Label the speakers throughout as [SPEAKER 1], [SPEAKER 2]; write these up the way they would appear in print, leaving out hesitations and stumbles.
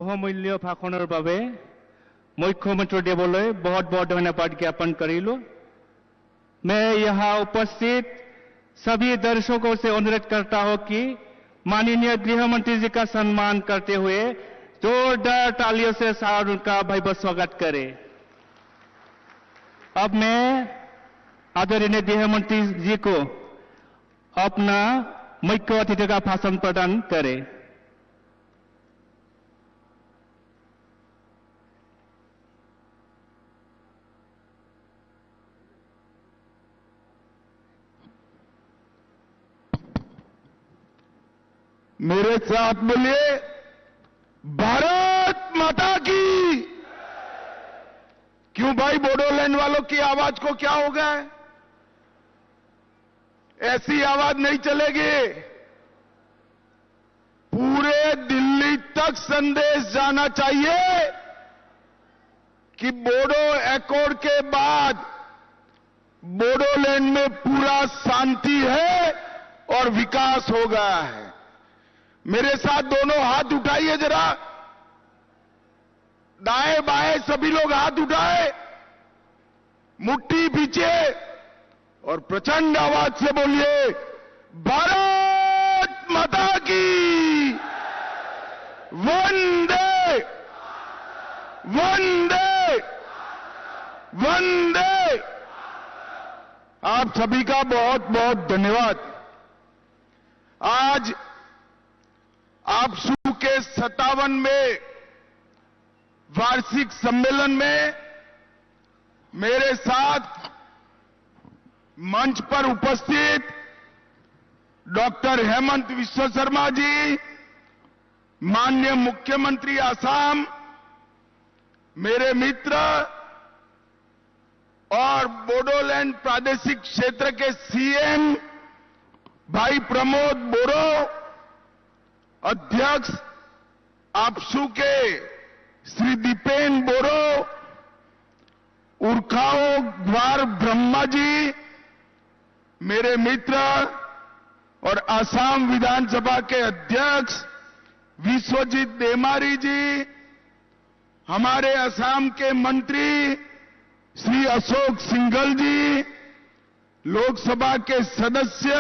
[SPEAKER 1] বহুমূল্য ভাষণৰ বাবে মুখ্যমন্त्री দেৱলৈ बहुत बहुत धन्यवाद ज्ञापन करिलो। मैं यहाँ उपस्थित सभी दर्शकों से अनुरोध करता हूं कि माननीय गृह मंत्री जी का सम्मान करते हुए जोरदार तालियों से सादर उनका भव्य स्वागत करें। अब मैं आदरणीय गृह मंत्री जी को अपना मुख्य अतिथि का भाषण प्रदान करें।
[SPEAKER 2] मेरे साथ बोलिए, भारत माता की। क्यों भाई, बोडोलैंड वालों की आवाज को क्या हो गया है? ऐसी आवाज नहीं चलेगी। पूरे दिल्ली तक संदेश जाना चाहिए कि बोडो एकॉर्ड के बाद बोडोलैंड में पूरा शांति है और विकास हो गया है। मेरे साथ दोनों हाथ उठाइए जरा, दाएं बाएं सभी लोग हाथ उठाए, मुट्ठी पीछे और प्रचंड आवाज से बोलिए, भारत माता की। वंदे वंदे वंदे। आप सभी का बहुत बहुत धन्यवाद। आज आपसू के 57वें वार्षिक सम्मेलन में मेरे साथ मंच पर उपस्थित डॉक्टर हेमंत विश्व शर्मा जी, माननीय मुख्यमंत्री असम, मेरे मित्र और बोडोलैंड प्रादेशिक क्षेत्र के सीएम भाई प्रमोद बोरो, अध्यक्ष आपसू के श्री दीपेन बोरो, उर्खाओ ग्वार ब्रह्मा जी, मेरे मित्र और असम विधानसभा के अध्यक्ष विश्वजीत देमारी जी, हमारे असम के मंत्री श्री अशोक सिंघल जी, लोकसभा के सदस्य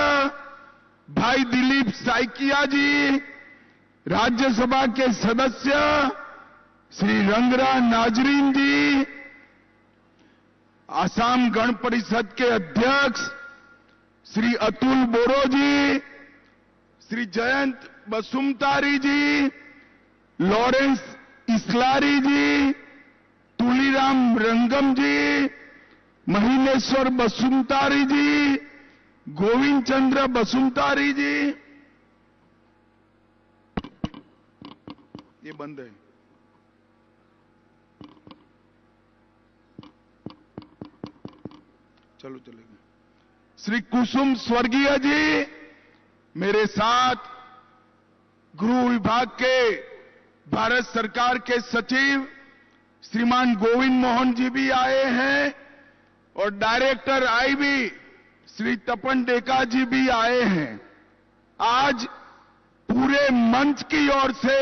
[SPEAKER 2] भाई दिलीप साइकिया जी, राज्यसभा के सदस्य श्री रंगरा नाजरीन जी, असम गण परिषद के अध्यक्ष श्री अतुल बोरो जी, श्री जयंत बसुमतारी जी, लॉरेंस इस्लारी जी, तुलीराम रंगम जी, महीनेश्वर बसुमतारी जी, गोविंद चंद्र बसुमतारी जी। ये बंद है। चलो चलेगा। श्री कुसुम स्वर्गीय जी, मेरे साथ गृह विभाग के भारत सरकार के सचिव श्रीमान गोविंद मोहन जी भी आए हैं और डायरेक्टर आईबी श्री तपन डेका जी भी आए हैं। आज पूरे मंच की ओर से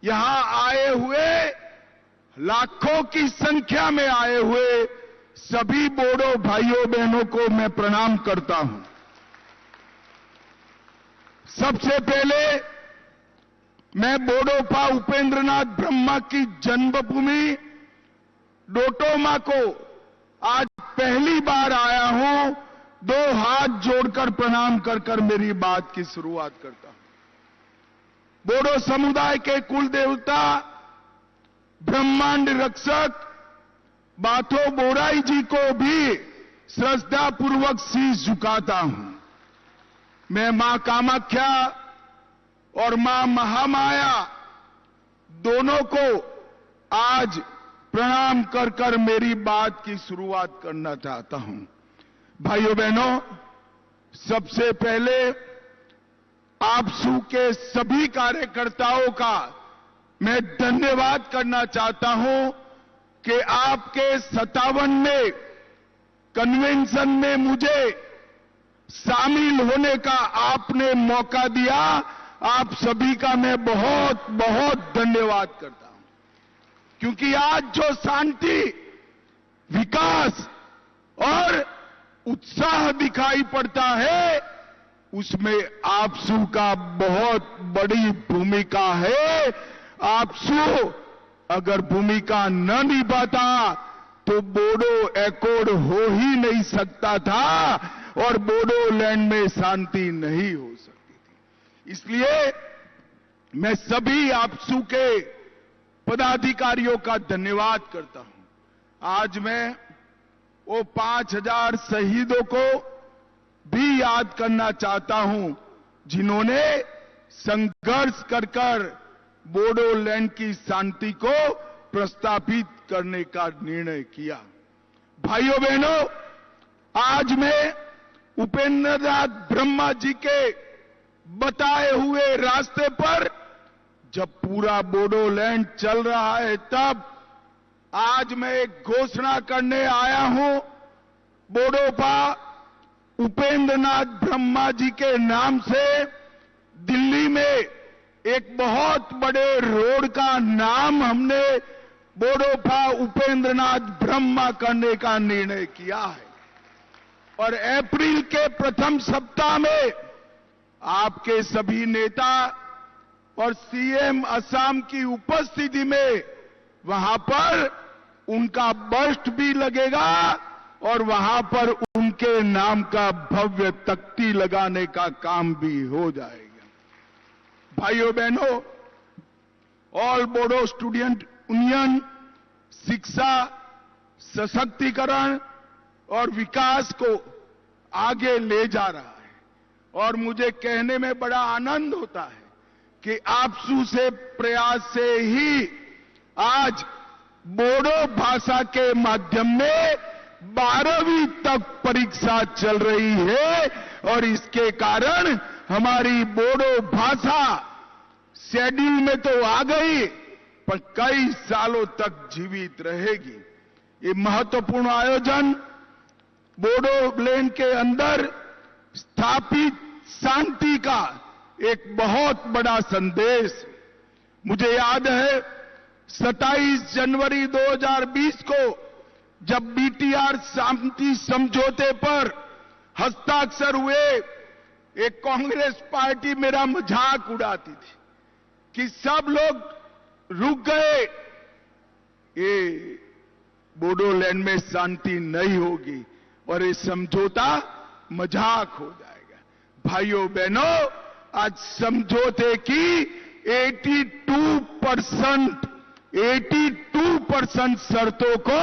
[SPEAKER 2] यहां आए हुए, लाखों की संख्या में आए हुए सभी बोडो भाइयों बहनों को मैं प्रणाम करता हूं। सबसे पहले मैं बोडोफा उपेंद्रनाथ ब्रह्मा की जन्मभूमि डोटोमा को आज पहली बार आया हूं। दो हाथ जोड़कर प्रणाम कर मेरी बात की शुरुआत करता हूं। बोडो समुदाय के कुल देवता, ब्रह्मांड रक्षक बाथो बोराई जी को भी श्रद्धापूर्वक शीश झुकाता हूं। मैं मां कामाख्या और मां महामाया दोनों को आज प्रणाम कर मेरी बात की शुरुआत करना चाहता हूं। भाइयों बहनों, सबसे पहले आपसू के सभी कार्यकर्ताओं का मैं धन्यवाद करना चाहता हूं कि आपके 57वें कन्वेंशन में मुझे शामिल होने का आपने मौका दिया। आप सभी का मैं बहुत बहुत धन्यवाद करता हूं, क्योंकि आज जो शांति, विकास और उत्साह दिखाई पड़ता है, उसमें आपसू का बहुत बड़ी भूमिका है। आपसू अगर भूमिका न निभाता तो बोडो एकॉर्ड हो ही नहीं सकता था और बोडोलैंड में शांति नहीं हो सकती थी। इसलिए मैं सभी आपसू के पदाधिकारियों का धन्यवाद करता हूं। आज मैं वो 5000 शहीदों को भी याद करना चाहता हूं, जिन्होंने संघर्ष कर बोडोलैंड की शांति को प्रस्तावित करने का निर्णय किया। भाइयों बहनों, आज मैं उपेंद्रनाथ ब्रह्मा जी के बताए हुए रास्ते पर जब पूरा बोडोलैंड चल रहा है, तब आज मैं एक घोषणा करने आया हूं। बोडोपा उपेंद्रनाथ ब्रह्मा जी के नाम से दिल्ली में एक बहुत बड़े रोड का नाम हमने बोडोपा उपेंद्रनाथ ब्रह्मा करने का निर्णय किया है। और अप्रैल के प्रथम सप्ताह में आपके सभी नेता और सीएम असम की उपस्थिति में वहां पर उनका बस्ट भी लगेगा और वहां पर उनके नाम का भव्य तख्ती लगाने का काम भी हो जाएगा। भाइयों बहनों, ऑल बोडो स्टूडेंट यूनियन शिक्षा, सशक्तिकरण और विकास को आगे ले जा रहा है और मुझे कहने में बड़ा आनंद होता है कि आपसू से प्रयास से ही आज बोडो भाषा के माध्यम में 12वीं तक परीक्षा चल रही है और इसके कारण हमारी बोडो भाषा शेड्यूल में तो आ गई, पर कई सालों तक जीवित रहेगी। ये महत्वपूर्ण आयोजन बोडोलैंड के अंदर स्थापित शांति का एक बहुत बड़ा संदेश। मुझे याद है 27 जनवरी 2020 को जब बीटीआर शांति समझौते पर हस्ताक्षर हुए, एक कांग्रेस पार्टी मेरा मजाक उड़ाती थी कि सब लोग रुक गए, ये बोडोलैंड में शांति नहीं होगी और ये समझौता मजाक हो जाएगा। भाइयों बहनों, आज समझौते की 82% शर्तों को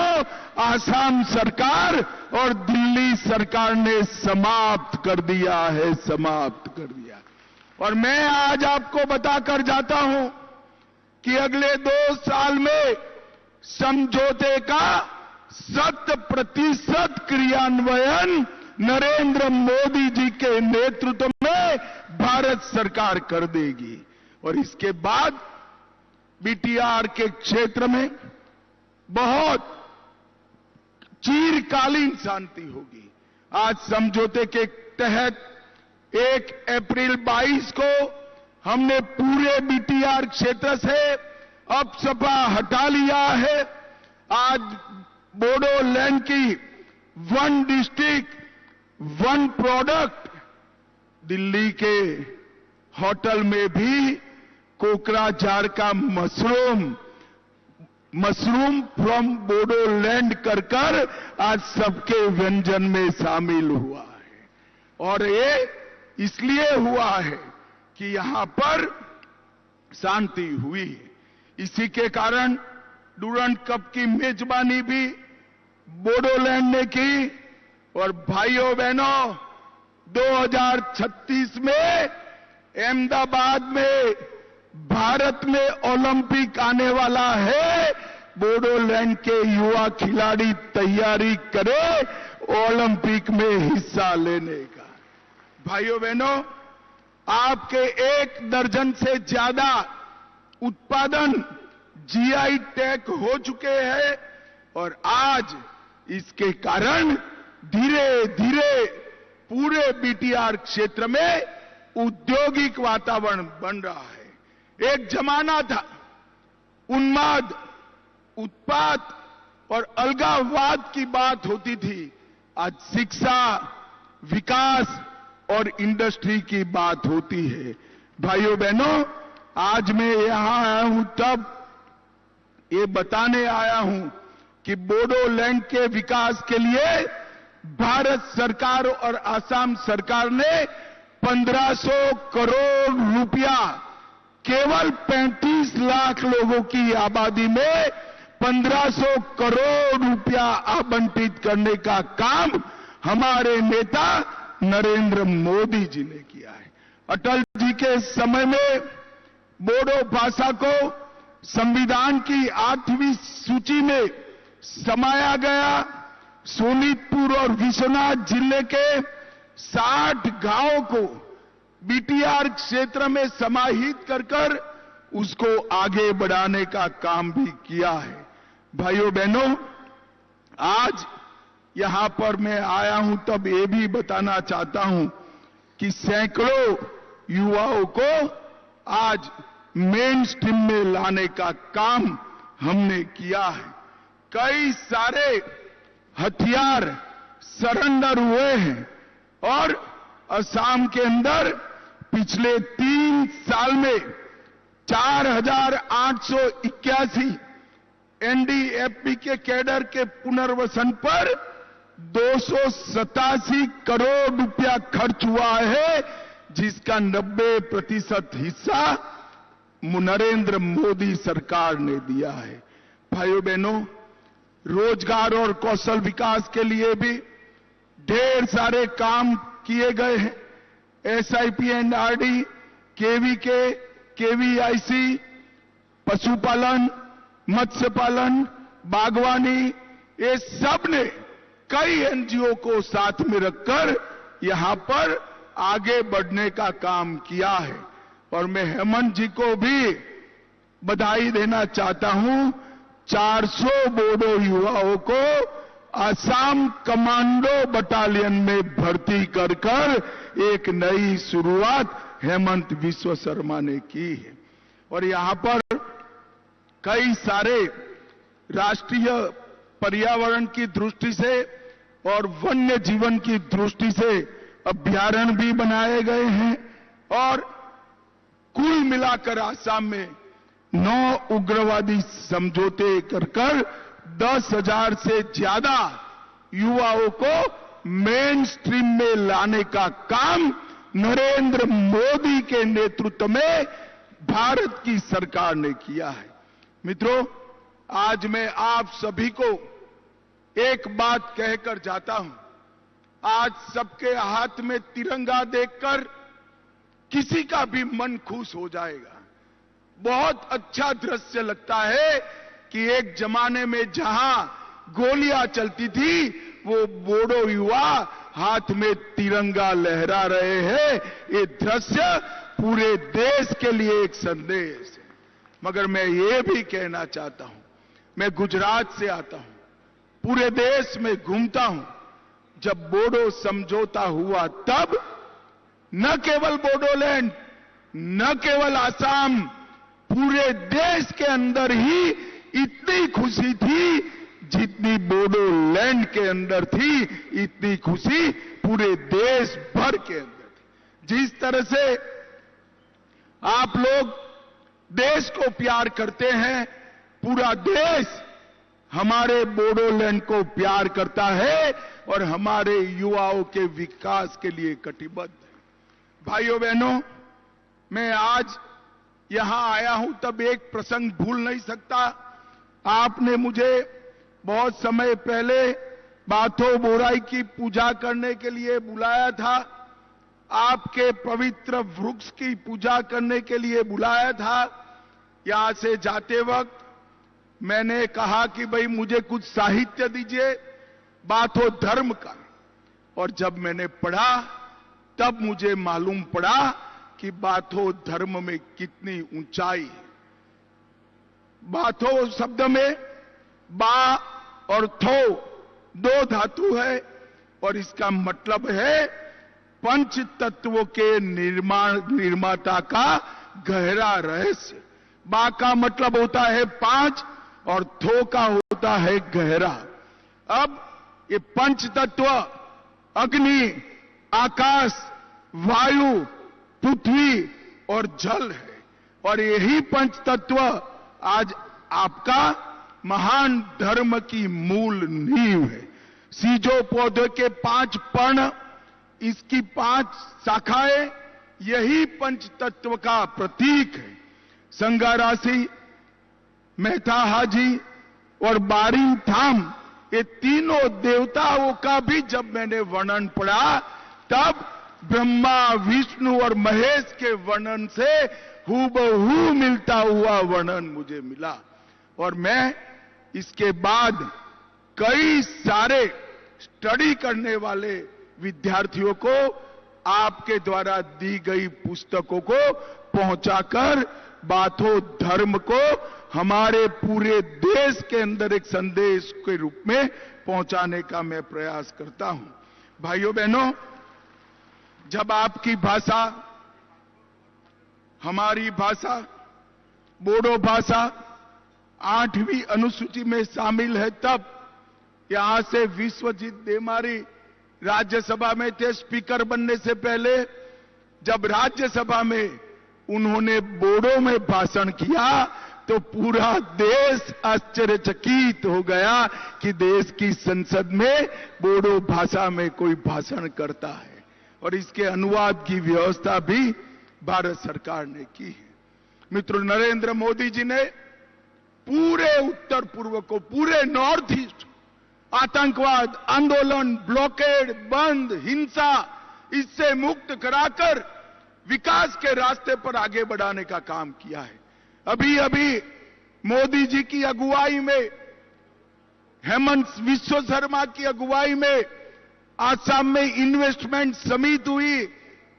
[SPEAKER 2] आसाम सरकार और दिल्ली सरकार ने समाप्त कर दिया है, समाप्त कर दिया। और मैं आज आपको बताकर जाता हूं कि अगले 2 साल में समझौते का 100% क्रियान्वयन नरेंद्र मोदी जी के नेतृत्व में भारत सरकार कर देगी और इसके बाद बीटीआर के क्षेत्र में बहुत चिरकालीन शांति होगी। आज समझौते के तहत 1 अप्रैल 22 को हमने पूरे बीटीआर क्षेत्र से अप-सपा हटा लिया है। आज बोडोलैंड की 1 डिस्ट्रिक्ट 1 प्रोडक्ट, दिल्ली के होटल में भी कोकराझार का मशरूम फ्रॉम बोडोलैंड कर आज सबके व्यंजन में शामिल हुआ है। और ये इसलिए हुआ है कि यहां पर शांति हुई है। इसी के कारण डूरंड कप की मेजबानी भी बोडोलैंड ने की। और भाइयों बहनों, 2036 में अहमदाबाद में भारत में ओलंपिक आने वाला है। बोडोलैंड के युवा खिलाड़ी तैयारी करें ओलंपिक में हिस्सा लेने का। भाइयों बहनों, आपके 1 दर्जन से ज्यादा उत्पादन जीआई टैग हो चुके हैं और आज इसके कारण धीरे धीरे पूरे बीटीआर क्षेत्र में औद्योगिक वातावरण बन रहा है। एक जमाना था उन्माद, उत्पात और अलगाववाद की बात होती थी। आज शिक्षा, विकास और इंडस्ट्री की बात होती है। भाइयों बहनों, आज मैं यहां आया हूं तब ये बताने आया हूं कि बोडोलैंड के विकास के लिए भारत सरकार और असम सरकार ने 1500 करोड़ रुपया केवल 35 लाख लोगों की आबादी में 1500 करोड़ रुपया आवंटित करने का काम हमारे नेता नरेंद्र मोदी जी ने किया है। अटल जी के समय में बोडो भाषा को संविधान की 8वीं सूची में समाया गया। सोनीतपुर और विश्वनाथ जिले के 60 गांवों को बीटीआर क्षेत्र में समाहित कर उसको आगे बढ़ाने का काम भी किया है। भाइयों बहनों, आज यहां पर मैं आया हूं तब ये भी बताना चाहता हूं कि सैकड़ों युवाओं को आज मेन स्ट्रीम में लाने का काम हमने किया है। कई सारे हथियार सरेंडर हुए हैं और असम के अंदर पिछले 3 साल में 4881 एनडीएफबी के कैडर के पुनर्वसन पर 287 करोड़ रुपया खर्च हुआ है, जिसका 90% हिस्सा नरेंद्र मोदी सरकार ने दिया है। भाइयों बहनों, रोजगार और कौशल विकास के लिए भी ढेर सारे काम किए गए हैं। SIP and RD, KVK, KVIC, पशुपालन, मत्स्य पालन, बागवानी, ये सब ने कई एनजीओ को साथ में रखकर यहां पर आगे बढ़ने का काम किया है। और मैं हेमंत जी को भी बधाई देना चाहता हूं। 400 बोडो युवाओं को असम कमांडो बटालियन में भर्ती कर एक नई शुरुआत हेमंत विश्व शर्मा ने की है। और यहां पर कई सारे राष्ट्रीय पर्यावरण की दृष्टि से और वन्य जीवन की दृष्टि से अभ्यारण्य भी बनाए गए हैं। और कुल मिलाकर असम में 9 उग्रवादी समझौते कर 10,000 से ज्यादा युवाओं को मेन स्ट्रीम में लाने का काम नरेंद्र मोदी के नेतृत्व में भारत की सरकार ने किया है। मित्रों, आज मैं आप सभी को एक बात कहकर जाता हूं। आज सबके हाथ में तिरंगा देखकर किसी का भी मन खुश हो जाएगा। बहुत अच्छा दृश्य लगता है कि एक जमाने में जहां गोलियां चलती थी, वो बोडो युवा हाथ में तिरंगा लहरा रहे हैं। ये दृश्य पूरे देश के लिए एक संदेश है। मगर मैं ये भी कहना चाहता हूं, मैं गुजरात से आता हूं, पूरे देश में घूमता हूं। जब बोडो समझौता हुआ तब न केवल बोडोलैंड, न केवल असम, पूरे देश के अंदर ही इतनी खुशी थी जितनी बोडोलैंड के अंदर थी, इतनी खुशी पूरे देश भर के अंदर थी। जिस तरह से आप लोग देश को प्यार करते हैं, पूरा देश हमारे बोडोलैंड को प्यार करता है और हमारे युवाओं के विकास के लिए कटिबद्ध है। भाइयों बहनों, मैं आज यहां आया हूं तब एक प्रसंग भूल नहीं सकता। आपने मुझे बहुत समय पहले बाथो बोराई की पूजा करने के लिए बुलाया था, आपके पवित्र वृक्ष की पूजा करने के लिए बुलाया था। यहां से जाते वक्त मैंने कहा कि भाई मुझे कुछ साहित्य दीजिए बाथो धर्म का, और जब मैंने पढ़ा तब मुझे मालूम पड़ा कि बाथो धर्म में कितनी ऊंचाई है। बाथो शब्द में बा और थो 2 धातु है और इसका मतलब है पंच तत्वों के निर्माता का गहरा रहस्य। बा का मतलब होता है 5 और थो का होता है गहरा। अब ये पंच तत्व अग्नि, आकाश, वायु, पृथ्वी और जल है, और यही पंच तत्व आज आपका महान धर्म की मूल नींव है। सीजो पौधे के 5 पर्ण, इसकी 5 शाखाएं, यही पंच तत्व का प्रतीक है। संगा राशि, मेहता हाजी और बारी थाम, ये तीनों देवताओं का भी जब मैंने वर्णन पढ़ा तब ब्रह्मा, विष्णु और महेश के वर्णन से हूबहू मिलता हुआ वर्णन मुझे मिला। और मैं इसके बाद कई सारे स्टडी करने वाले विद्यार्थियों को आपके द्वारा दी गई पुस्तकों को पहुंचाकर बाथो धर्म को हमारे पूरे देश के अंदर एक संदेश के रूप में पहुंचाने का मैं प्रयास करता हूं। भाइयों बहनों, जब आपकी भाषा, हमारी भाषा, बोडो भाषा 8वीं अनुसूची में शामिल है, तब यहां से विश्वजीत देमारी राज्यसभा में थे स्पीकर बनने से पहले। जब राज्यसभा में उन्होंने बोडो में भाषण किया तो पूरा देश आश्चर्यचकित हो गया कि देश की संसद में बोडो भाषा में कोई भाषण करता है, और इसके अनुवाद की व्यवस्था भी भारत सरकार ने की है। मित्रों, नरेंद्र मोदी जी ने पूरे उत्तर पूर्व को, पूरे नॉर्थ ईस्ट, आतंकवाद, आंदोलन, ब्लॉकेड, बंद, हिंसा, इससे मुक्त कराकर विकास के रास्ते पर आगे बढ़ाने का काम किया है। अभी अभी मोदी जी की अगुवाई में, हेमंत विश्व शर्मा की अगुवाई में आसाम में इन्वेस्टमेंट समिट हुई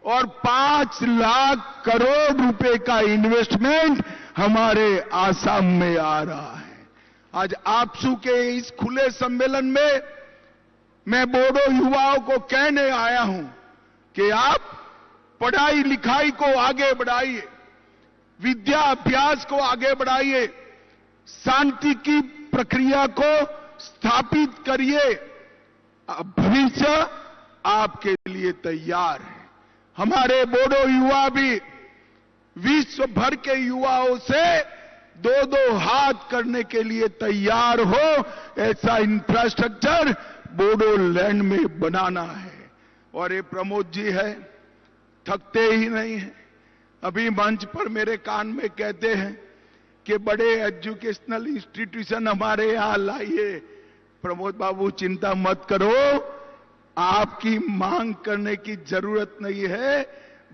[SPEAKER 2] और 5 लाख करोड़ रुपए का इन्वेस्टमेंट हमारे आसाम में आ रहा है। आज आपसू के इस खुले सम्मेलन में मैं बोडो युवाओं को कहने आया हूं कि आप पढ़ाई लिखाई को आगे बढ़ाइए, विद्या अभ्यास को आगे बढ़ाइए, शांति की प्रक्रिया को स्थापित करिए। भविष्य आपके लिए तैयार है। हमारे बोडो युवा भी विश्व भर के युवाओं से 2-2 हाथ करने के लिए तैयार हो, ऐसा इंफ्रास्ट्रक्चर बोडोलैंड में बनाना है। और ये प्रमोद जी है, थकते ही नहीं है। अभी मंच पर मेरे कान में कहते हैं कि बड़े एजुकेशनल इंस्टीट्यूशन हमारे यहां लाइए। प्रमोद बाबू, चिंता मत करो, आपकी मांग करने की जरूरत नहीं है।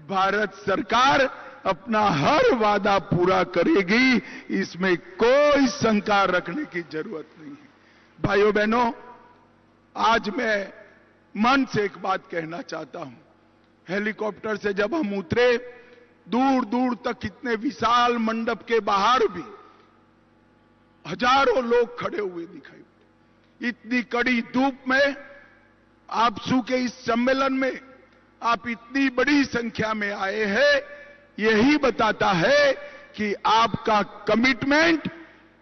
[SPEAKER 2] भारत सरकार अपना हर वादा पूरा करेगी, इसमें कोई शंका रखने की जरूरत नहीं है। भाइयों बहनों, आज मैं मन से एक बात कहना चाहता हूं। हेलीकॉप्टर से जब हम उतरे, दूर दूर तक इतने विशाल मंडप के बाहर भी हजारों लोग खड़े हुए दिखाई पड़े। इतनी कड़ी धूप में आपसू के इस सम्मेलन में आप इतनी बड़ी संख्या में आए हैं, यही बताता है कि आपका कमिटमेंट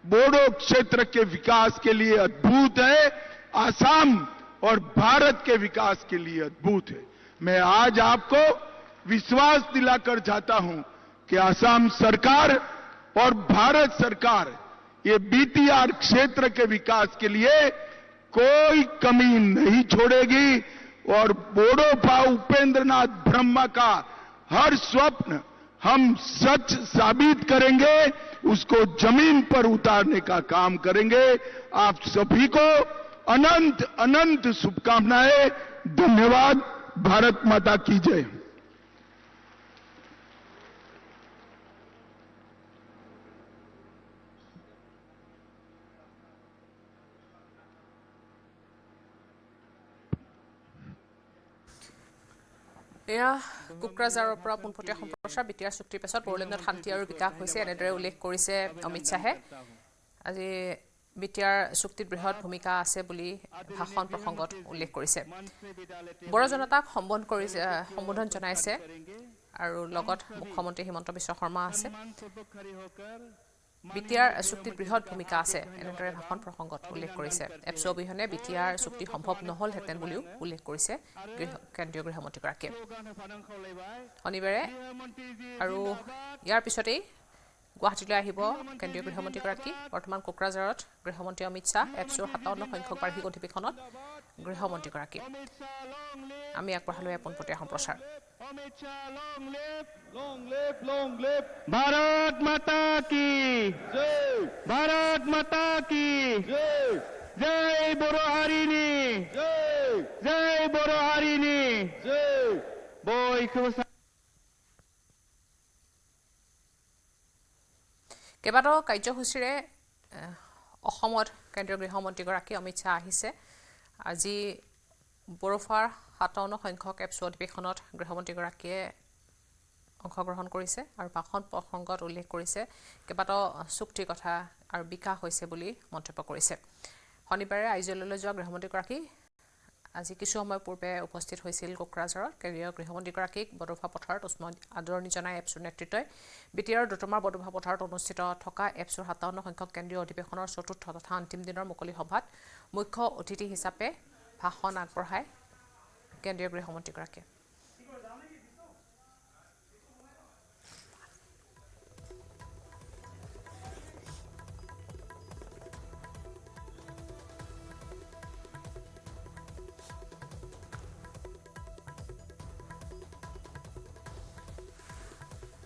[SPEAKER 2] बोडो क्षेत्र के विकास के लिए अद्भुत है, आसाम और भारत के विकास के लिए अद्भुत है। मैं आज आपको विश्वास दिलाकर चाहता हूं कि आसाम सरकार और भारत सरकार ये बीटीआर क्षेत्र के विकास के लिए कोई कमी नहीं छोड़ेगी, और बोडोफा उपेंद्रनाथ ब्रह्मा का हर स्वप्न हम सच साबित करेंगे, उसको जमीन पर उतारने का काम करेंगे। आप सभी को अनंत अनंत शुभकामनाएं। धन्यवाद। भारत माता की जय।
[SPEAKER 3] এয়া কোকৰাঝাৰৰ পৰা পোনপটীয়া সম্প্ৰচাৰ বিটিআৰ চুক্তিৰ পিছত বড়োলেণ্ডত শান্তি আৰু বিকাশ হৈছে এনেদৰে উল্লেখ কৰিছে অমিত শ্বাহে। আজি বিটিআৰ চুক্তিত বৃহৎ ভূমিকা আছে বুলি ভাষণ প্ৰসংগত উল্লেখ কৰিছে বড়ো জনতাক সম্বোধন জনাইছে আৰু লগত মুখ্যমন্ত্ৰী হিমন্ত বিশ্ব শৰ্মা আছে বিটিআৰ চুক্তিত বৃহৎ ভূমিকা আছে এনেদৰে ভাষণ প্ৰসংগত উল্লেখ কৰিছে এপছু অবিহনে বিটিআৰ চুক্তি সম্ভৱ নহলহেঁতেন বুলিও উল্লেখ কৰিছে কেন্দ্ৰীয় গৃহমন্ত্ৰীগৰাকীয়ে শনিবাৰে আৰু ইয়াৰ পিছতেই গুৱাহাটীলৈ আহিব কেন্দ্ৰীয় গৃহমন্ত্ৰীগৰাকী বৰ্তমান কোকৰাঝাৰত গৃহমন্ত্ৰী অমিত শ্বাহ এপছুৰ 57 সংখ্যক বাৰ্ষিক অধিৱেশনত গৃহমন্ত্ৰীগৰাকী আমি আগবঢ়ালোঁ পোনপটীয়া সম্প্ৰচাৰ
[SPEAKER 1] भारत माता की जय भारत माता की जय जय बोरो हारिनी जय जय बोरो हारिनी जय
[SPEAKER 3] কেইবাটাও কাৰ্যসূচীৰে অসমত কেন্দ্ৰীয় গৃহমন্ত্ৰীগৰাকী অমিত শ্বাহ আহিছে আজি বড়োফাৰ 57 সংখ্যক এপছু অধিৱেশনত গৃহমন্ত্ৰীগৰাকীয়ে অংশগ্ৰহণ কৰিছে আৰু ভাষণ প্ৰসংগত উল্লেখ কৰিছে কেইবাটাও চুক্তিৰ কথা আৰু বিকাশ হৈছে বুলি মন্তব্য কৰিছে শনিবাৰে আইজললৈ যোৱা গৃহমন্ত্ৰীগৰাকী আজি কিছু সময় পূৰ্বে উপস্থিত হৈছিল কোকৰাঝাৰত কেন্দ্ৰীয় গৃহমন্ত্ৰীগৰাকীক বড়োফা পথাৰত আদৰণি জনাই এপছুৰ নেতৃত্বই বিটিআৰ দুটমাৰ বড়োফা পথাৰত অনুষ্ঠিত থকা এপছুৰ 57 সংখ্যক কেন্দ্ৰীয় অধিৱেশনৰ চতুৰ্থ তথা অন্তিম দিনৰ মুকলি সভাত মুখ্য অতিথি হিচাপে ভাষণ আগবঢ়ায় কেন্দ্ৰীয় গৃহমন্ত্ৰীগৰাকীয়ে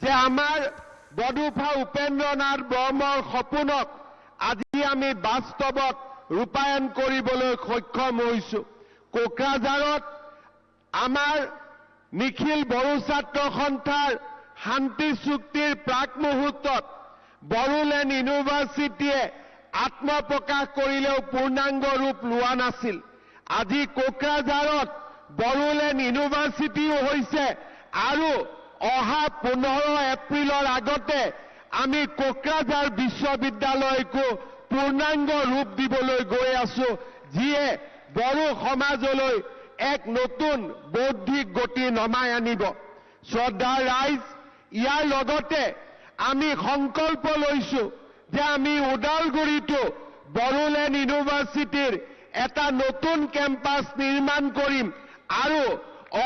[SPEAKER 4] যে আমাৰ বড়োফা উপেন্দ্ৰনাথ ব্ৰহ্মৰ সপোনক আজি আমি বাস্তৱত ৰূপায়ণ কৰিবলৈ সক্ষম হৈছোঁ কোকৰাঝাৰত আমাৰ নিখিল বড়ো ছাত্ৰ সন্থাৰ শান্তি চুক্তিৰ প্ৰাক মুহূৰ্তত বড়োলেণ্ড ইউনিভাৰ্চিটিয়ে আত্মপ্ৰকাশ কৰিলেও পূৰ্ণাংগ ৰূপ লোৱা নাছিল আজি কোকৰাঝাৰত বড়োলেণ্ড ইউনিভাৰ্চিটিও হৈছে আৰু অহা 15 এপ্ৰিলৰ আগতে আমি কোকৰাঝাৰ বিশ্ববিদ্যালয়কো পূৰ্ণাংগ ৰূপ দিবলৈ গৈ আছো যিয়ে বড়ো সমাজলৈ এক নতুন বৌদ্ধিক গতি নমাই আনিব শ্ৰদ্ধাৰ ৰাইজ ইয়াৰ লগতে আমি সংকল্প লৈছো যে আমি ওদালগুৰিতো বড়োলেণ্ড ইউনিভাৰ্চিটিৰ এটা নতুন কেম্পাছ নিৰ্মাণ কৰিম আৰু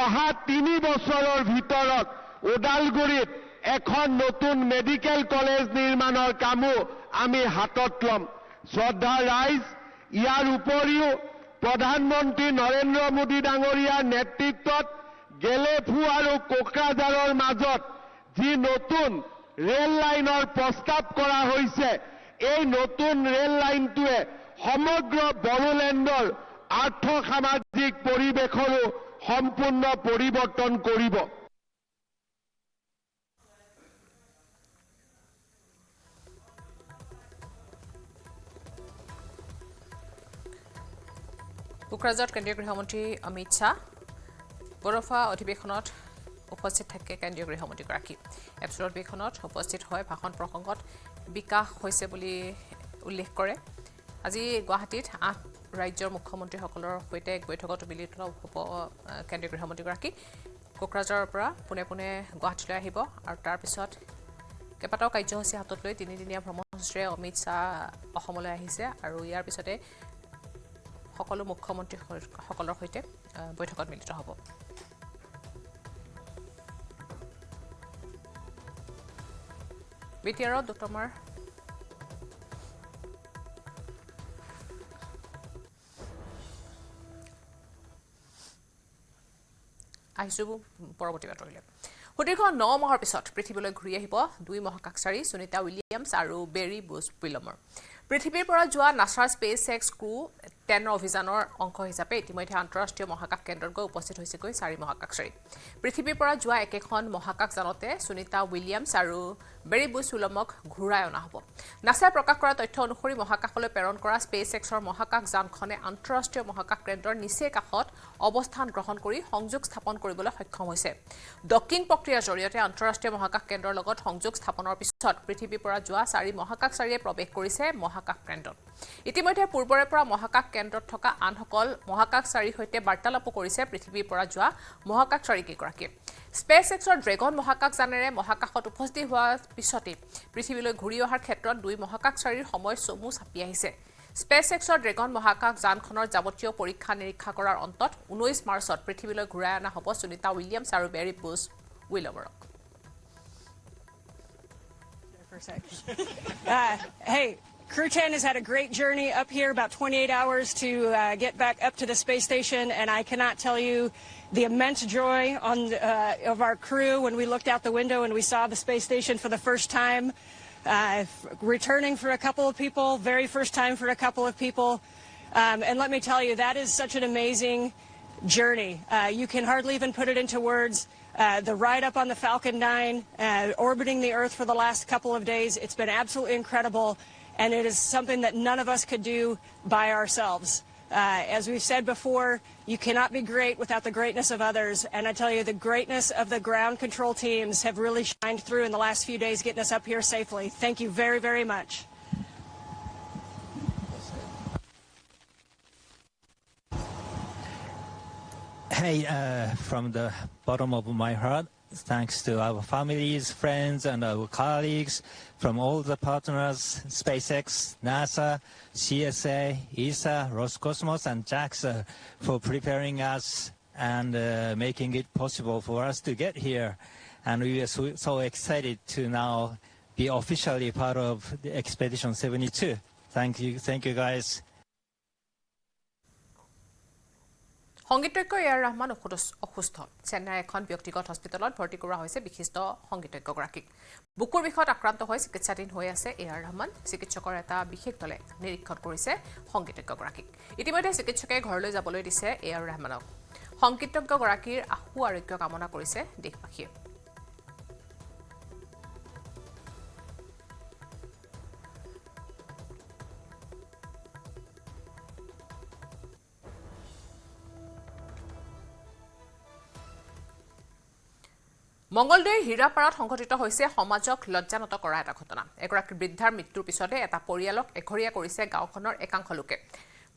[SPEAKER 4] অহা 3 বছৰৰ ভিতৰত ওদালগুৰিত এখন নতুন মেডিকেল কলেজ নিৰ্মাণৰ কামো আমি হাতত ল'ম শ্ৰদ্ধাৰ ৰাইজ ইয়াৰ উপৰিও প্ৰধানমন্ত্ৰী নৰেন্দ্ৰ মোদী ডাঙৰীয়াৰ নেতৃত্বত গেলেফু আৰু কোকৰাঝাৰৰ মাজত যি নতুন ৰেল লাইনৰ প্ৰস্তাৱ কৰা হৈছে এই নতুন ৰেল লাইনটোৱে সমগ্ৰ বড়োলেণ্ডৰ আৰ্থ সামাজিক পৰিৱেশৰো সম্পূৰ্ণ পৰিৱৰ্তন কৰিব
[SPEAKER 3] কোকৰাঝাৰত কেন্দ্ৰীয় গৃহমন্ত্ৰী অমিত শ্বাহ বড়োফা অধিৱেশনত উপস্থিত থাকে কেন্দ্ৰীয় গৃহমন্ত্ৰীগৰাকী এপছুৰ অধিৱেশনত উপস্থিত হয় ভাষণ প্ৰসংগত বিকাশ হৈছে বুলি উল্লেখ কৰে আজি গুৱাহাটীত 8 ৰাজ্যৰ মুখ্যমন্ত্ৰীসকলৰ সৈতে এক বৈঠকত মিলিত হ'ব কেন্দ্ৰীয় গৃহমন্ত্ৰীগৰাকী কোকৰাঝাৰৰ পৰা পোনে পোনে গুৱাহাটীলৈ আহিব আৰু তাৰ পিছত কেইবাটাও কাৰ্যসূচী হাতত লৈ 3-দিনীয়া ভ্ৰমণসূচীৰে অমিত শ্বাহ অসমলৈ আহিছে আৰু ইয়াৰ পিছতে সকলো মুখ্যমন্ত্ৰীসকলৰ সৈতে বৈঠকত মিলিত হ'ব বিটিআৰৰ দুটমাৰ আহিছো পৰৱৰ্তী বাতৰিলৈ সুদীৰ্ঘ 9 মাহৰ পিছত পৃথিৱীলৈ ঘূৰি আহিব 2 মহাকাশচাৰী সুনিতা উইলিয়ামছ আৰু বেৰী বুছ উইলমৰ পৃথিৱীৰ পৰা যোৱা নাছাৰ স্পেচ এক্স ক্ৰু 10 অভিযানৰ অংশ হিচাপে ইতিমধ্যে আন্তঃৰাষ্ট্ৰীয় মহাকাশ কেন্দ্ৰত গৈ উপস্থিত হৈছেগৈ 4 মহাকাশচাৰী পৃথিৱীৰ পৰা যোৱা একেখন মহাকাশযানতে সুনিতা উইলিয়ামছ আৰু বেৰী বুছ উইলিয়ামক ঘূৰাই অনা হ'ব নাছাই প্ৰকাশ কৰা তথ্য অনুসৰি মহাকাশলৈ প্ৰেৰণ কৰা স্পেচ এক্সৰ মহাকাশ যানখনে আন্তঃৰাষ্ট্ৰীয় মহাকাশ কেন্দ্ৰৰ নিচে কাষত অৱস্থান গ্ৰহণ কৰি সংযোগ স্থাপন কৰিবলৈ সক্ষম হৈছে ডকিং প্ৰক্ৰিয়াৰ জৰিয়তে আন্তঃৰাষ্ট্ৰীয় মহাকাশ কেন্দ্ৰৰ লগত সংযোগ স্থাপনৰ পিছত পৃথিৱীৰ পৰা যোৱা 4 মহাকাশচাৰীয়ে প্ৰৱেশ কৰিছে মহাকাশ কেন্দ্ৰত ইতিমধ্যে পূৰ্বৰে পৰা মহাকাশ কেন্দ্ৰত থকা আনসকল মহাকাশচাৰীৰ সৈতে বাৰ্তালাপ কৰিছে পৃথিৱীৰ পৰা যোৱা মহাকাশচাৰীকেইগৰাকীয়ে স্পেচ এক্সৰ ড্ৰেগন মহাকাশযানেৰে মহাকাশত উপস্থিত হোৱাৰ পিছতে পৃথিৱীলৈ ঘূৰি অহাৰ ক্ষেত্ৰত 2 মহাকাশচাৰীৰ সময় চমু চাপি আহিছে স্পেচ এক্সৰ ড্ৰেগন মহাকাশ যানখনৰ যাৱতীয় পৰীক্ষা নিৰীক্ষা কৰাৰ অন্তত 19 মাৰ্চত পৃথিৱীলৈ ঘূৰাই অনা হ'ব সুনিতা উইলিয়ামছ আৰু Barry Bush উইলিয়ামক
[SPEAKER 5] Hey, Crew 10 has had a great journey up here, about 28 hours to get back up to the space station, and I cannot tell you the immense joy of our crew when we looked out the window and we saw the space station for the first time, returning for a couple of people, very first time for a couple of people. And let me tell you, that is such an amazing journey. You can hardly even put it into words. The ride up on the Falcon 9, orbiting the Earth for the last couple of days, it's been absolutely incredible, and it is something that none of us could do by ourselves. As we've said before, you cannot be great without the greatness of others, and I tell you, the greatness of the ground control teams have really shined through in the last few days getting us up here safely. Thank you very, very much.
[SPEAKER 6] Hey, from the bottom of my heart, thanks to our families, friends, and our colleagues from all the partners, SpaceX, NASA, CSA, ESA, Roscosmos, and JAXA for preparing us and making it possible for us to get here. And we are so excited to now be officially part of the Expedition 72. Thank you guys.
[SPEAKER 3] সংগীতজ্ঞ এআৰ ৰহমান অসুস্থ চেন্নাইৰ এখন ব্যক্তিগত হস্পিটেলত ভৰ্তি কৰা হৈছে বিশিষ্ট সংগীতজ্ঞগৰাকীক বুকুৰ বিষত আক্ৰান্ত হৈ চিকিৎসাধীন হৈ আছে এআৰ ৰহমান চিকিৎসকৰ এটা বিশেষ দলে নিৰীক্ষণ কৰিছে সংগীতজ্ঞগৰাকীক ইতিমধ্যে চিকিৎসকে ঘৰলৈ যাবলৈ দিছে এআৰ ৰহমানক সংগীতজ্ঞগৰাকীৰ আশু আৰোগ্য কামনা কৰিছে দেশবাসীয়ে মঙ্গলদৈৰ হীৰাপাৰাত সংঘটিত হৈছে সমাজক লজ্জানত কৰা এটা ঘটনা এগৰাকী বৃদ্ধাৰ মৃত্যুৰ পিছতে এটা পৰিয়ালক এঘৰীয়া কৰিছে গাঁওখনৰ একাংশ লোকে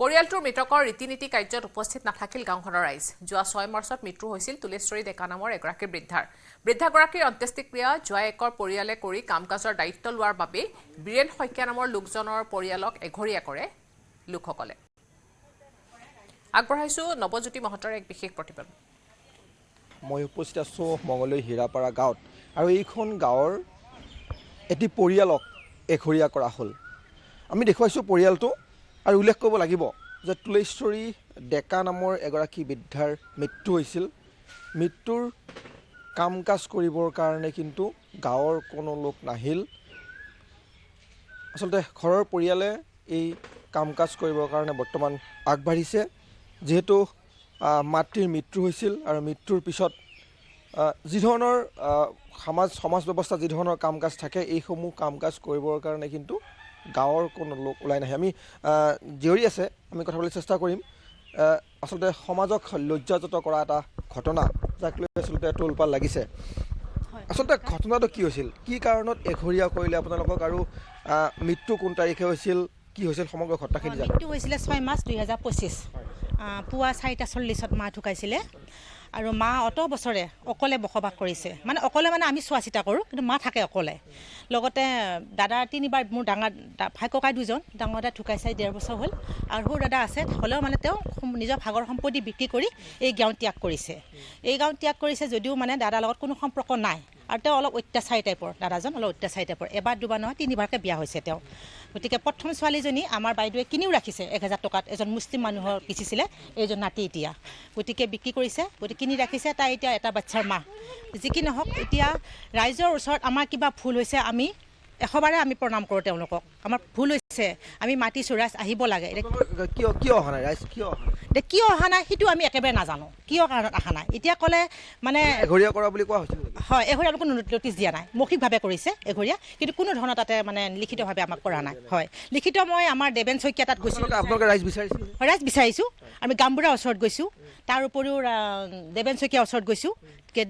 [SPEAKER 3] পৰিয়ালটোৰ মৃতকৰ ৰীতি-নীতি কাৰ্যত উপস্থিত নাথাকিল গাঁওখনৰ ৰাইজ যোৱা 6 মাৰ্চত মৃত্যু হৈছিল তুলেশ্বৰী ডেকা নামৰ এগৰাকী বৃদ্ধাগৰাকীৰ অন্ত্যেষ্টিক্ৰিয়া জোৱায়েকৰ পৰিয়ালে কৰি কামকাজৰ দায়িত্ব লোৱাৰ বাবে বীৰেন শইকীয়া নামৰ লোকজনৰ পৰিয়ালক এঘৰীয়া কৰে লোকসকলে আগবঢ়াইছো নৱজ্যোতি মহতৰ এক বিশেষ প্ৰতিবেদন
[SPEAKER 7] মই উপস্থিত আছোঁ মঙ্গলদৈ হীৰাপাৰা গাঁৱত আৰু এইখন গাঁৱৰ এটি পৰিয়ালক এঘৰীয়া কৰা হ'ল আমি দেখুৱাইছোঁ পৰিয়ালটো আৰু উল্লেখ কৰিব লাগিব যে তুলেশ্বৰী ডেকা নামৰ এগৰাকী বৃদ্ধাৰ মৃত্যু হৈছিল মৃত্যুৰ কাম কাজ কৰিবৰ কাৰণে কিন্তু গাঁৱৰ কোনো লোক নাহিল আচলতে ঘৰৰ পৰিয়ালে এই কাম কাজ কৰিবৰ কাৰণে বৰ্তমান আগবাঢ়িছে যেহেতু মাতৃৰ মৃত্যু হৈছিল আৰু মৃত্যুৰ পিছত যি ধৰণৰ সমাজ ব্যৱস্থা যি ধৰণৰ কাম কাজ থাকে এইসমূহ কাম কাজ কৰিবৰ কাৰণে কিন্তু গাঁৱৰ কোনো লোক ওলাই নাহে আমি জিয়ৰি আছে আমি কথা ক'বলৈ চেষ্টা কৰিম আচলতে সমাজক লজ্জাজত কৰা এটা ঘটনা যাক লৈ আচলতে তোলপাল লাগিছে আচলতে ঘটনাটো কি হৈছিল কি কাৰণত এঘৰীয়া কৰিলে আপোনালোকক আৰু মৃত্যু কোন তাৰিখে হৈছিল কি হৈছিল সমগ্ৰ ঘটনাখিনি জানে
[SPEAKER 8] মৃত্যু হৈছিলে 6 মাৰ্চ 2025 পুৱা 4:40 মা ঢুকাইছিলে আৰু মা অত বছৰে অকলে বসবাস কৰিছে মানে অকলে মানে আমি চোৱা চিতা কৰোঁ কিন্তু মা থাকে অকলে লগতে দাদা 3বাৰ মোৰ ডাঙৰ ভাই ককাই দুজন ডাঙৰ দাদা ঢুকাইছে 1.5 বছৰ হ'ল আৰু সৰু দাদা আছে হ'লেও মানে তেওঁ নিজৰ ভাগৰ সম্পত্তি বিক্ৰী কৰি এই গাঁও ত্যাগ কৰিছে যদিও মানে দাদাৰ লগত কোনো সম্পৰ্ক নাই আৰু তেওঁ অলপ অত্যাচাৰী টাইপৰ দাদাজন অলপ অত্যাচাৰী টাইপৰ এবাৰ দুবাৰ নহয় 3বাৰকৈ বিয়া হৈছে তেওঁ গতিকে প্ৰথম ছোৱালীজনী আমাৰ বাইদেৱে কিনিও ৰাখিছে 1000 টকাত এজন মুছলিম মানুহৰ কিনিছিলে এইজন নাতি এতিয়া গতিকে বিক্ৰী কৰিছে গতিকে কিনি ৰাখিছে তাই এতিয়া এটা বাচ্চাৰ মা যি কি নহওক এতিয়া ৰাইজৰ ওচৰত আমাৰ কিবা ভুল হৈছে আমি 100বাৰে আমি প্ৰণাম কৰোঁ তেওঁলোকক আমাৰ ভুল হৈছে আমি মাতিছোঁ ৰাইজ আহিব লাগে
[SPEAKER 7] কিয় অহা নাই ৰাইজ কিয়
[SPEAKER 8] এতিয়া কিয় অহা নাই সেইটো আমি একেবাৰে নাজানো কিয় কাৰণত অহা নাই এতিয়া ক'লে মানে
[SPEAKER 7] এঘৰীয়া কৰা বুলি কোৱা হৈছিল
[SPEAKER 8] হয় এঘৰীয়া কোনো নটিচ দিয়া নাই মৌখিকভাৱে কৰিছে এঘৰীয়া কিন্তু কোনো ধৰণৰ তাতে মানে লিখিতভাৱে আমাক কৰা নাই হয় লিখিত মই আমাৰ দেবেন শইকীয়া তাত গৈছিলোঁ
[SPEAKER 7] আপোনালোকে ৰাইজ বিচাৰিছিল
[SPEAKER 8] ৰাইজ বিচাৰিছোঁ আমি গামবুঢ়াৰ ওচৰত গৈছোঁ তাৰ উপৰিও দেবেন শইকীয়াৰ ওচৰত গৈছোঁ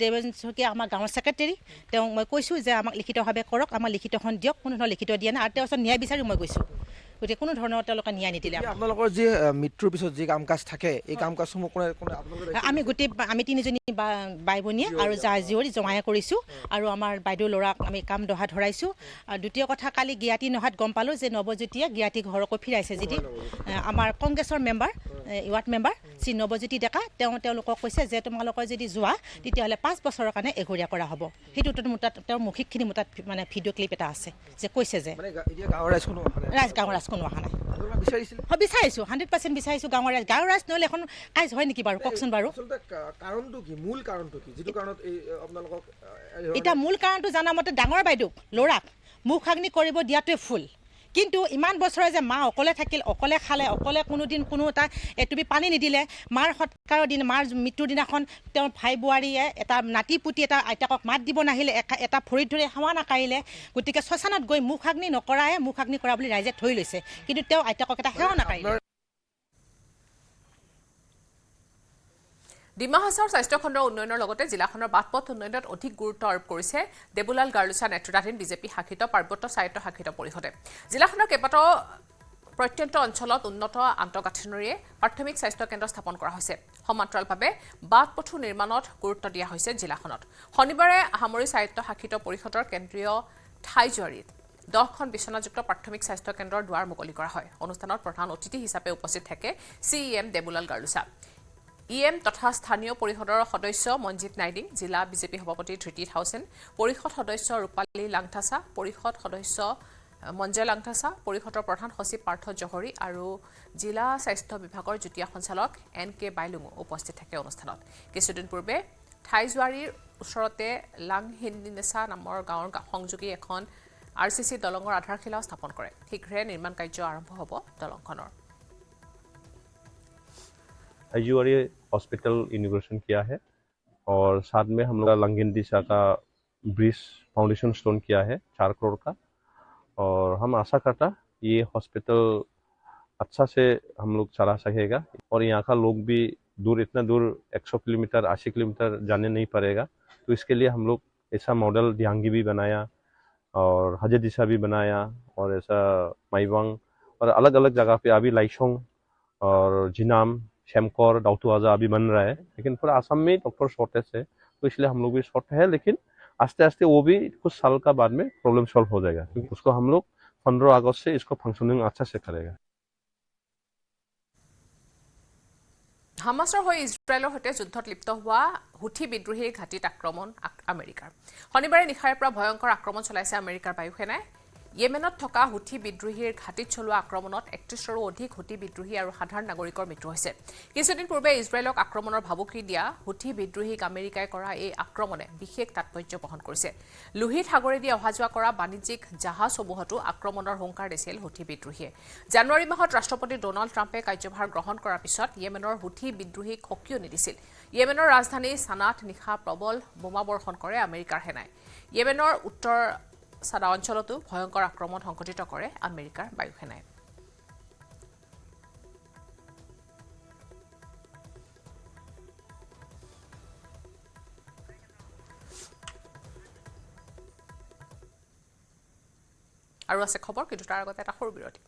[SPEAKER 8] দেবেন শইকীয়া আমাৰ গাঁৱৰ ছেক্ৰেটেৰী তেওঁক মই কৈছোঁ যে আমাক লিখিতভাৱে কৰক আমাৰ লিখিতখন দিয়ক কোনো ধৰণৰ লিখিত দিয়া নাই আৰু তেওঁৰ ওচৰত ন্যায় বিচাৰি মই গৈছোঁ গতিকে কোনো ধৰণৰ তেওঁলোকে ন্যায় নিদিলে
[SPEAKER 7] আপোনালোকৰ যি মৃত্যুৰ পিছত যি কাম কাজ থাকে এই কাম কাজসমূহ
[SPEAKER 8] আমি গোটেই আমি তিনিজনী বাই ভনীয়ে আৰু যাৰ জীয়ৰী জমায়ে কৰিছোঁ আৰু আমাৰ বাইদেউ ল'ৰাক আমি কাম দহা ধৰাইছোঁ আৰু দ্বিতীয় কথা কালি জ্ঞাতি নহাত গম পালোঁ যে নৱজ্যোতিয়ে জ্ঞাতি ঘৰকৈ ফিৰাইছে যদি আমাৰ কংগ্ৰেছৰ member ward member Shri Nabajyoti Deka তেওঁলোকক কৈছে যে তোমালোকৰ যদি যোৱা তেতিয়াহ'লে 5 বছৰৰ কাৰণে এঘৰীয়া কৰা হ'ব সেইটো মোৰ তাত তেওঁৰ মৌখিকখিনি মোৰ তাত মানে ভিডিঅ' ক্লিপ এটা আছে যে কৈছে যে গাঁৱৰ ৰাইজ কোনো অহা নাই বিচাৰিছোঁ 100% বিচাৰিছোঁ গাঁৱৰ ৰাইজ নহ'লে এখন কাজ হয় নেকি বাৰু কওকচোন বাৰু এতিয়া মূল কাৰণটো জানা মতে ডাঙৰ বাইদেউক ল'ৰাক মুখাগ্নি কৰিব দিয়াটোৱে ফুল কিন্তু ইমান বছৰে যে মা অকলে থাকিল অকলে খালে অকলে কোনোদিন কোনো এটা তুমি পানী নিদিলে মাৰ সৎকাৰৰ দিনা মাৰ মৃত্যুৰ দিনাখন তেওঁৰ ভাই বোৱাৰীয়ে এটা নাতি পুতি এটা আইতাকক মাত দিব নাহিলে এটা ভৰিত ধৰি সেৱা নাকাৰিলে গতিকে শ্মশানত গৈ মুখাগ্নি নকৰাহে মুখাগ্নি কৰা বুলি ৰাইজে ধৰি লৈছে কিন্তু তেওঁ আইতাকক এটা সেৱা নাকাৰিলে
[SPEAKER 3] ডিমা হাছাওৰ স্বাস্থ্য খণ্ডৰ উন্নয়নৰ লগতে জিলাখনৰ বাটপথ উন্নয়নত অধিক গুৰুত্ব আৰোপ কৰিছে দেবুলাল গাৰ্লুছা নেতৃত্বাধীন বিজেপি শাসিত পাৰ্বত্য স্বায়ত্ত শাসিত পৰিষদে জিলাখনৰ কেইবাটাও প্ৰত্যন্ত অঞ্চলত উন্নত আন্তঃগাঁথনিৰে প্ৰাথমিক স্বাস্থ্য কেন্দ্ৰ স্থাপন কৰা হৈছে সমান্তৰালভাৱে বাটপথো নিৰ্মাণত গুৰুত্ব দিয়া হৈছে জিলাখনত শনিবাৰে আহামৰী স্বায়ত্ত শাসিত পৰিষদৰ কেন্দ্ৰীয় ঠাইজুৱাৰীত 10খন বিচনাযুক্ত প্ৰাথমিক স্বাস্থ্য কেন্দ্ৰৰ দুৱাৰ মুকলি কৰা হয় অনুষ্ঠানত প্ৰধান অতিথি হিচাপে উপস্থিত থাকে CEM দেবুলাল গাৰ্লুছা EM তথা স্থানীয় পৰিষদৰ সদস্য মঞ্জিত নাইডিং জিলা বিজেপি সভাপতি ধৃতি থাউচেন পৰিষদ সদস্য ৰূপালী লাংথাসা পৰিষদ সদস্য মঞ্জয় লাংথাসা পৰিষদৰ প্ৰধান সচিব পাৰ্থ জহৰী আৰু জিলা স্বাস্থ্য বিভাগৰ যুটীয়া সঞ্চালক NK বাইলুঙো উপস্থিত থাকে অনুষ্ঠানত কিছুদিন পূৰ্বে ঠাইজুৱাৰীৰ ওচৰতে লাংহিন্দিনেছা নামৰ গাঁৱৰ সংযোগী এখন RCC দলঙৰ আধাৰশিলা স্থাপন কৰে শীঘ্ৰে নিৰ্মাণ কাৰ্য আৰম্ভ হ'ব দলংখনৰ
[SPEAKER 9] ठाईजुवारी हॉस्पिटल इनॉग्रेशन किया है और साथ में हम लोग लंगिंदिशा का ब्रिज फाउंडेशन स्टोन किया है 4 करोड़ का और हम आशा करता ये हॉस्पिटल अच्छा से हम लोग चला सकेगा और यहाँ का लोग भी इतना दूर 100 किलोमीटर 80 किलोमीटर जाने नहीं पड़ेगा तो इसके लिए हम लोग ऐसा मॉडल दियांगी भी बनाया और हजदिशा भी बनाया और ऐसा माईवांग और अलग अलग जगह पे अभी लाइशोंग और जिनाम शेमकोर दाउतुआजा अभी बन रहा है लेकिन पूरा असम में डॉक्टर शॉर्टेज है तो इसलिए हम लोग भी शॉर्ट है लेकिन आस्ते आस्ते वो भी कुछ साल का बाद में प्रॉब्लम सॉल्व हो जाएगा क्योंकि उसको हम लोग 15 अगस्त से इसको फंक्शनिंग अच्छा से करेगा
[SPEAKER 3] হামাছৰ হৈ ইজৰাইলৰ সৈতে যুদ্ধত লিপ্ত হোৱা হুথি বিদ্ৰোহীৰ ঘাটিত আক্ৰমণ আমেৰিকাৰ শনিবাৰে নিশাৰ পৰা ভয়ংকৰ আক্ৰমণ চলাইছে আমেৰিকাৰ বায়ুসেনাই ইয়েমেনত থকা হুথি বিদ্ৰোহীৰ ঘাটিত চলোৱা আক্ৰমণত 31ৰো অধিক হুথি বিদ্ৰোহী আৰু সাধাৰণ নাগৰিকৰ মৃত্যু হৈছে কিছুদিন পূৰ্বে ইজৰাইলক আক্ৰমণৰ ভাবুকি দিয়া হুথি বিদ্ৰোহীক আমেৰিকাই কৰা এই আক্ৰমণে বিশেষ তাৎপৰ্য বহন কৰিছে লোহিত সাগৰেদি অহা যোৱা কৰা বাণিজ্যিক জাহাজসমূহতো আক্ৰমণৰ হুংকাৰ দিছিল হুথি বিদ্ৰোহীয়ে জানুৱাৰী মাহত ৰাষ্ট্ৰপতি ডোনাল্ড ট্ৰাম্পে কাৰ্যভাৰ গ্ৰহণ কৰাৰ পিছত ইয়েমেনৰ হুথি বিদ্ৰোহীক সক্ৰিয় নিদিছিল ইয়েমেনৰ ৰাজধানী সানাত নিশা প্ৰবল বোমা বৰ্ষণ কৰে আমেৰিকাৰ সেনাই ইয়েমেনৰ উত্তৰ সাদা অঞ্চলতো ভয়ংকৰ আক্ৰমণ সংঘটিত কৰে আমেৰিকাৰ বায়ুসেনাই আৰু আছে খবৰ কিন্তু তাৰ আগতে এটা সৰু বিৰতি